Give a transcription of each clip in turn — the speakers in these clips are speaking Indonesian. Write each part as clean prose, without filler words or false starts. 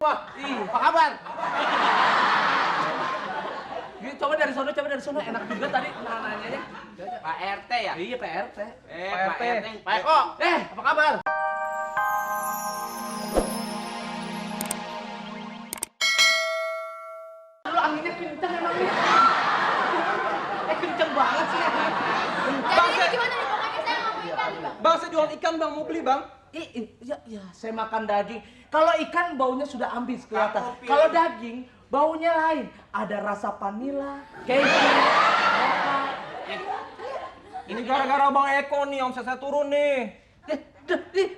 rumah. Apa kabar? Coba dari sono, enak juga tadi nanyanya. Pak RT ya? Iya, Pak RT. Pak RT. Pak Eko, apa kabar? Lu anginnya kenceng emang nih. Kenceng banget sih. Jadi ini gimana nih? Pokoknya saya mau ikan, Bang. Bang, saya jual ikan, Bang. Mau beli, Bang? Ya, saya makan daging. Kalau ikan baunya sudah ambis kelihatan. Aku pilih. Kalau daging baunya lain. Ada rasa vanila, keju, Ini gara-gara Bang Eko nih, omset saya turun nih.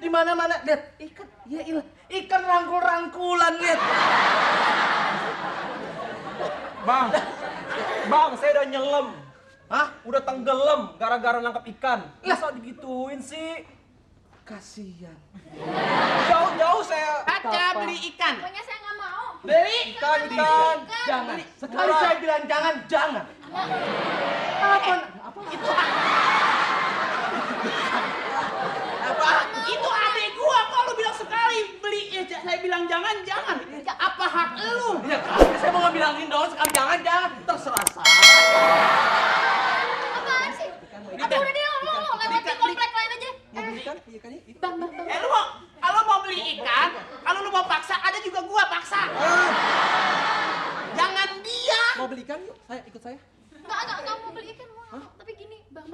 di mana-mana lihat ikan. Ya ilah, ikan rangkul-rangkulan lihat. Bang, saya udah nyelam. Hah? Udah tenggelam gara-gara nangkap ikan. Masa digituin sih? Kasihan. Jauh-jauh saya. Kaca beli ikan. Pokoknya saya nggak mau. Beli Ikan. Jangan. Sekali saya bilang jangan. Apa? Itu apa? Itu adek gua kok lu bilang sekali beli saya bilang jangan. Apa hak lu? Ya kali saya mau bilangin doang sekali jangan. Terserah saya. Apaan sih? Apa udah deh lo lewatin komplek lain aja. Ikannya? Bang. Lu mau kalau mau beli ikan, kalau lu mau paksa ada juga gua paksa. Jangan dia. Mau beli ikan yuk, ikut saya. Enggak mau beli ikan mau. Tapi gini, Bang.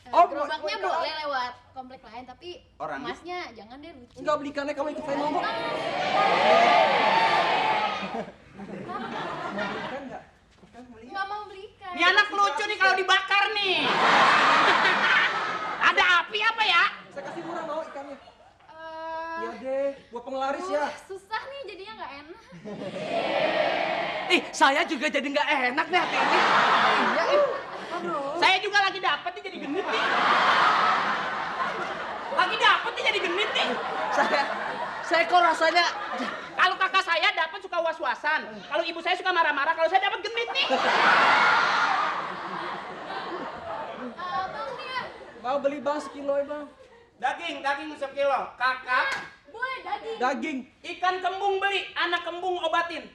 Oh, Gerobaknya mau ikan. boleh lewat komplek lain, tapi Orangnya? emasnya jangan deh lucu. Enggak beli ikannya, kamu ikut saya mau kok. Nggak mau beli ikan. Ini anak lucu nih kalau dibakar nih. Ada api apa ya? Saya kasih murah mau ikannya. Eh, Iya deh, buat penglaris ya. susah nih jadinya nggak enak. Saya juga jadi nggak enak nih hati ini. Iya, Saya juga lagi dapet nih jadi genit nih. Saya kok rasanya Kalau kakak saya dapat suka was-wasan. Kalau ibu saya suka marah-marah. Kalau saya dapat genit nih. Bang nih ya. Mau beli bang sekilo ya bang. Daging sekilo. Kakak, Boleh daging. Daging. ikan kembung beli. Anak kembung obatin.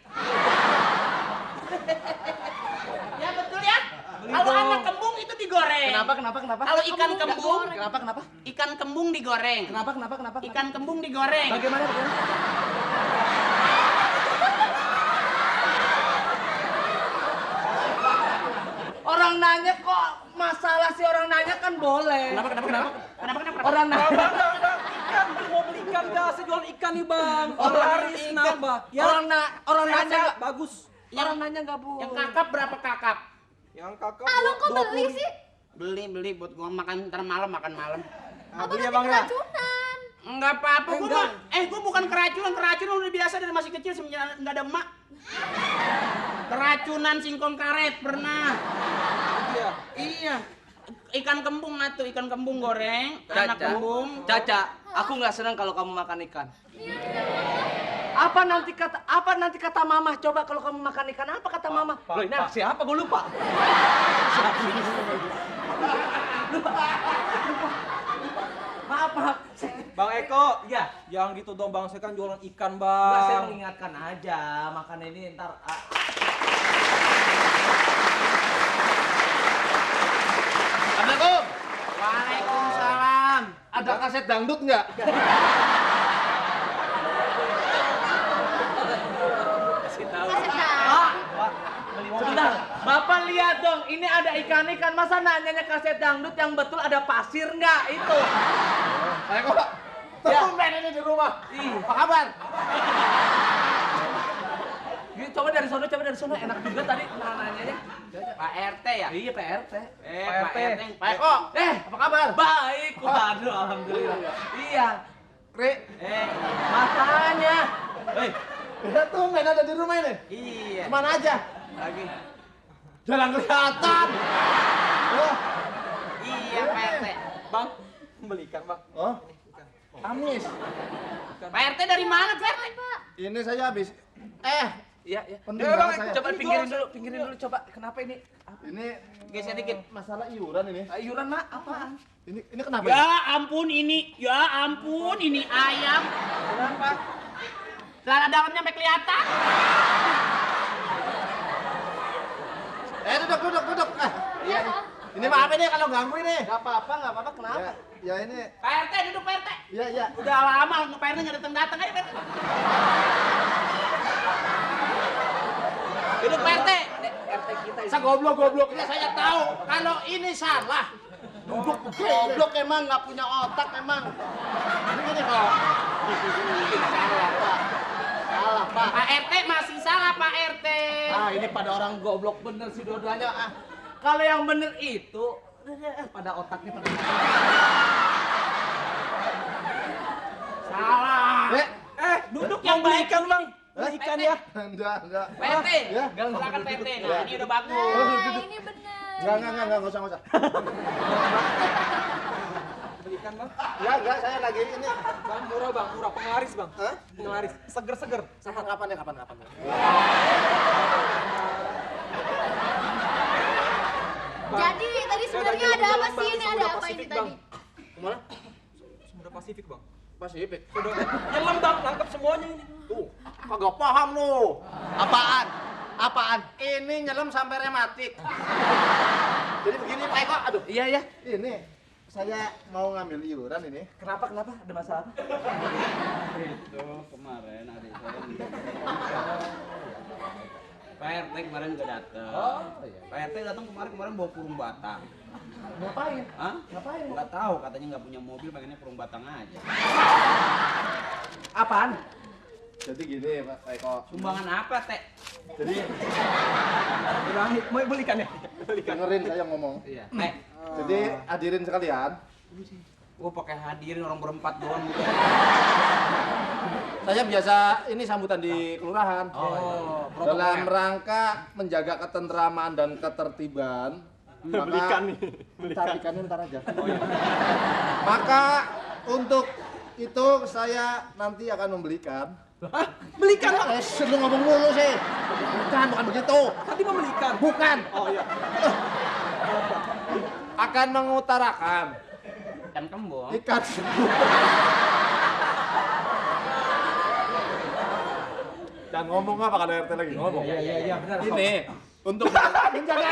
Ya betul ya? Kalau anak kembung itu digoreng. Kenapa? Kalau ikan kembung, Kenapa? ikan kembung digoreng. Kenapa? Ikan kembung digoreng. Bagaimana? Orang nanya kok masalah sih orang nanya kan boleh. Kenapa? Orang nanya. Ikan, mau beli ikan gak? Saya jual ikan nih bang. Penglaris nambah. Ya. Orang nanya nggak bagus. Orang nanya nggak bu. Yang kakap berapa kakap? Yang kakak Abang kok beli sih? Beli buat gua makan ntar makan malam. Nah, Abang beli ya nanti bang ya. keracunan. Enggak apa-apa, Enggak. gua bukan keracunan udah biasa dari masih kecil semenjak enggak ada emak. Keracunan singkong karet pernah. Iya. Iya. Ikan kembung ikan kembung goreng, anak kembung. Caca, aku nggak senang kalau kamu makan ikan. Apa nanti kata mama? Coba kalau kamu makan ikan apa kata mama? Loh, ini siapa? Gue lupa. Maaf. Bang Eko. Iya. Jangan gitu dong bang. Saya kan jualan ikan Enggak, saya bang. mengingatkan aja. Makan ini ntar. Assalamualaikum. Waalaikumsalam. Ada kaset dangdut nggak? Kasih tahu. Sebentar, Bapak lihat dong, ini ada ikan-ikan. Masa nanyanya kaset dangdut yang betul ada pasir nggak? Itu. Ayo kok. Tumben ini di rumah. Apa kabar? Coba dari sono, enak juga tadi nanyanya. Pak RT ya? Iya, Pak RT. Pak RT. Pak Eko, apa kabar? Baik, waduh, alhamdulillah. Iya. Kri, Makanya. ya tumben ada di rumah ini. Iya. Kemana aja? Lagi. Jarang kelihatan. Oh, Iya, Pak RT. Bang, beli ikan bang. oh, amis. Pak RT dari mana, Pak RT? Ini saya habis. Iya. Penting Ya, Bang, banget saya. Coba pinggirin dulu, coba. Kenapa ini? Ini Geser dikit. masalah iuran ini. Iuran mak apaan? Ini kenapa? Ya ampun ini ayam. Kenapa? Celana dalamnya sampai kelihatan. Duduk. Iya, Iya. Pak. Ini maaf ini kalau ganggu ini. Gak apa-apa, kenapa? Ya ini. Pak RT, duduk Pak RT. Ya. Udah lama Pak RT nggak datang-datang aja Pak RT. Duduk Pak RT. RT kita ini. Saya goblok-gobloknya saya tahu kalau ini salah. Duduk goblok emang nggak punya otak emang. Ini kok. Salah Pak. Pak RT masih salah Pak RT. Ah ini pada orang goblok bener sih dua-duanya. Kalau yang bener itu pada otaknya pada. Salah. Duduk Yang mau beli baik ikan ini. bang. Beli ikan ya. Enggak. Pak RT. Ya. Silakan Pak RT. Nah, ini udah bagus. Nah, ini bener. Enggak usah. Beli ikan bang. Ya, enggak, saya lagi ini. Bang murah, penglaris bang. Hah? Penglaris, seger. Sehat kapan ya? Jadi tadi sebenarnya ada apa sih ini? Ada apa ini tadi? Kemana? Samudra Pasifik bang. Pasifik. Sudah nyelam bang, nangkep semuanya ini. Tuh, kagak paham lu. Apaan? Ini nyelam sampai rematik. Jadi begini Pak Eko, aduh. Iya. Ini saya mau ngambil iuran ini. Kenapa? Ada masalah apa? Itu kemarin adik saya Pak RT kemarin nggak datang. Oh, iya. Pak RT datang kemarin bawa kurung batang. Ngapain? Hah? Ngapain? Nggak tahu, katanya nggak punya mobil, pengennya kurung batang aja. Apaan? Jadi gini Pak Eko. Sumbangan apa, Teh? Jadi Bilangi, mau belikan ya? dengerin saya ngomong. Iya. Teh, Jadi hadirin sekalian, gua pakai hadirin orang berempat doang gitu. saya biasa ini sambutan di kelurahan. Oh, Dalam rangka menjaga ketentraman dan ketertiban. Belikan nih. Bentar, ikannya bentar aja. Maka untuk itu saya nanti akan membelikan. Belikan bang. Lu ngomong mulu sih. Bukan begitu. Tadi mau belikan. Bukan. Oh iya. Akan mengutarakan Ikan kembung. ikan. Dan ngomong apa kalau RT lagi ngomong? Iya benar. Ini untuk menjaga.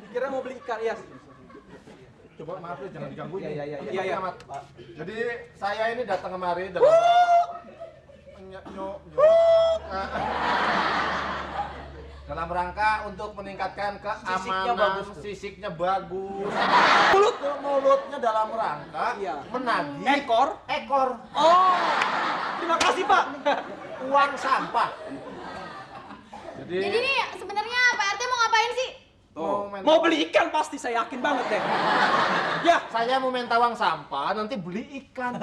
Kira mau beli ikan ya. Coba maaf ya, jangan diganggu ini. Iya. Amat. Jadi saya ini datang kemari dalam dalam rangka untuk meningkatkan keamanan, sisiknya bagus. Mulutnya dalam rangka Iya. menagih Ekor. Oh, Terima kasih pak. uang sampah. Jadi nih sebenarnya Pak RT mau ngapain sih? Mau beli ikan pasti, saya yakin banget deh. Ya. Saya mau minta uang sampah, nanti beli ikan.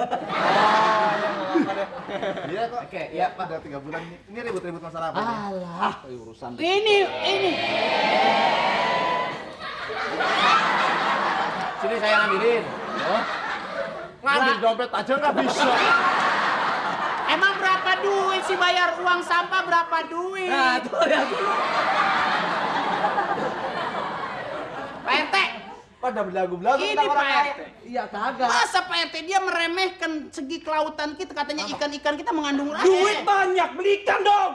Iya kok. Oke, iya, Pak. Udah 3 bulan ini. Ini ribut-ribut masalah apa? Alah, urusan. Ini. Sini saya ngambilin. Ngambil dompet aja nggak bisa. Emang berapa duit sih bayar uang sampah berapa duit? Nah, tuh ya. Pak RT, Pada belagu-belagu ini tentang Pak orang RT. lain. Iya kagak. Masa Pak RT dia meremehkan segi kelautan kita, katanya ikan-ikan kita mengandung Duit banyak, beli ikan dong.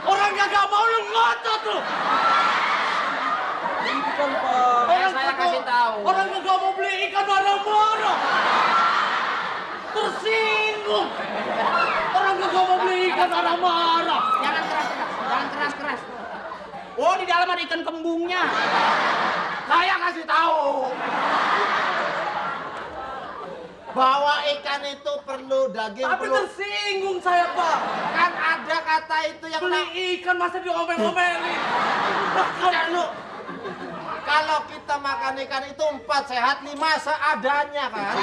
Orang kagak mau lu ngotot lu. Ikan pak. Saya kasih tahu. Orang kagak mau beli ikan marah-marah. Tersinggung. Orang kagak mau beli ikan marah-marah. Jangan keras. Oh, di dalam ada ikan kembungnya. Saya kasih tahu. Bahwa ikan itu perlu daging, Tapi perlu. tersinggung saya, Pak. Kan ada kata itu yang Beli ikan masa diomel-omelin. Tidak, lu. Kalau kita makan ikan itu 4 sehat 5 seadanya kan.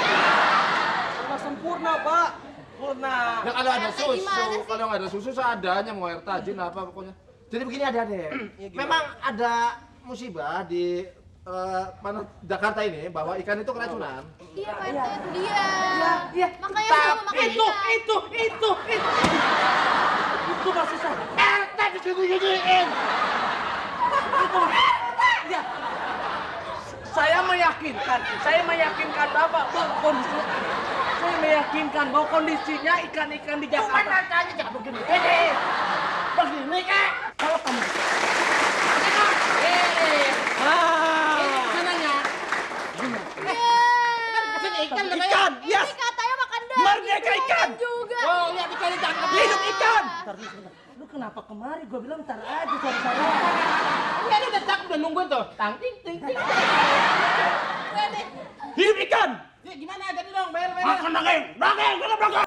Nggak sempurna pak. Purna. Nah, kalau ada RT gimana susu, sih? kalau nggak ada susu seadanya mau air tajin apa pokoknya. Jadi begini ada deh. Iya, gimana? Memang ada musibah di mana Jakarta ini bahwa ikan itu keracunan. Iya Pak RT, itu dia. Iya. Makanya saya mau makan Itu. ikan. Itu masih saya. RT digini-giniin. Itu. Ya. Saya meyakinkan Bapak bahwa kondisi, saya meyakinkan bahwa kondisinya ikan-ikan di Cuma Jakarta. nanya jangan begini. Begini kek. Kalau kamu sananya. Ikan, yes. Ini katanya makan daging. Merdeka ikan. Juga. Oh, lihat ikan ditangkap. Hidup ikan. Lu kenapa kemari? Gua bilang ntar aja cari-cari. Ya udah tak udah nungguin tuh. Tang ting ting ting. Hidup ikan. Ya gimana jadi dong, bayar. Makan daging, daging, kita makan.